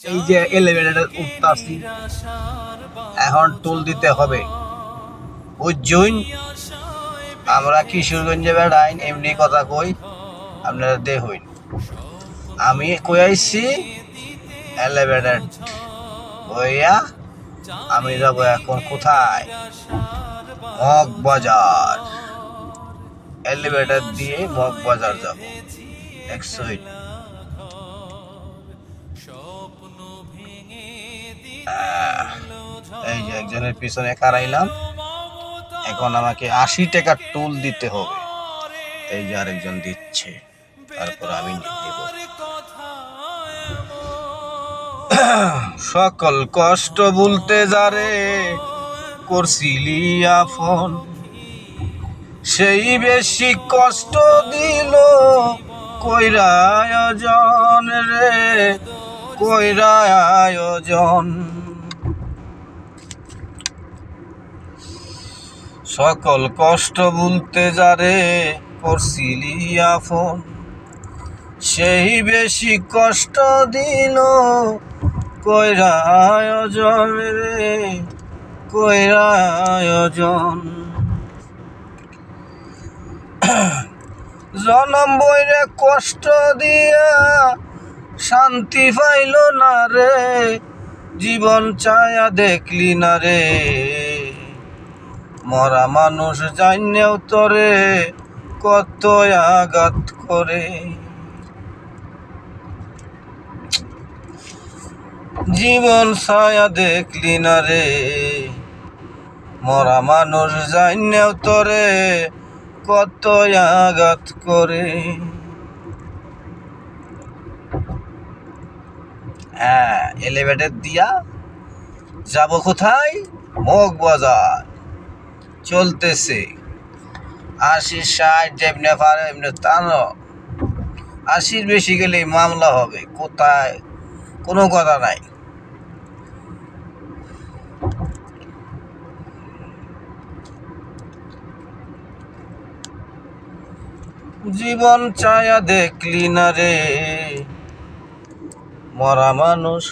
এই যে এলিভেটরে উঠতাছি, এখন টোল দিতে হবে। বুঝছুন, আমরা কিশোরগঞ্জে বেড়াইন, এমনি কথা কই, আপনারা দেখুন। আমি কই আইছি এলিভেটর হইয়া, আমি যাব এখন কোথায়? মগবাজার। এলিভেটর দিয়ে মগবাজার যাব। দেখছুন, এই যে একজনের পিছনে কারাইলাম, এখন আমাকে 80 টাকা টোল দিতে হবে। এই যে আরেকজন দিচ্ছে, তারপর আমি দেব। সকল কষ্ট ভুলতে যারে করছিলি আপন, সেই বেশি কষ্ট দিল কইরা আয়োজন রে, কইরা আয়োজন। সকল কষ্ট ভুলতে যারে করছিলি আপন, সেই বেশি কষ্ট দিল কইরা আয়োজন রে, কইরা আয়োজন। জনম বইরে কষ্ট দিয়া শান্তি পাইল না রে, জীবন চায়া দেখলি না রে, মরা মানুষ জানেও তোরে কত আঘাত করে। জীবন ছায়া দেখলি না রে, মরা মানুষ জানেও তোরে কত আঘাত করে। হ্যাঁ, এলিভেটর দিয়া যাব কোথায়? মগবাজার। চলতেছে 80, 60 যেমনে পারে এমনি টানো। 80 বেশি গেলে মামলা হবে। কোথায়? কোনো কথা নাই। জীবন চায়া দেখলি না রে, মরা মানুষ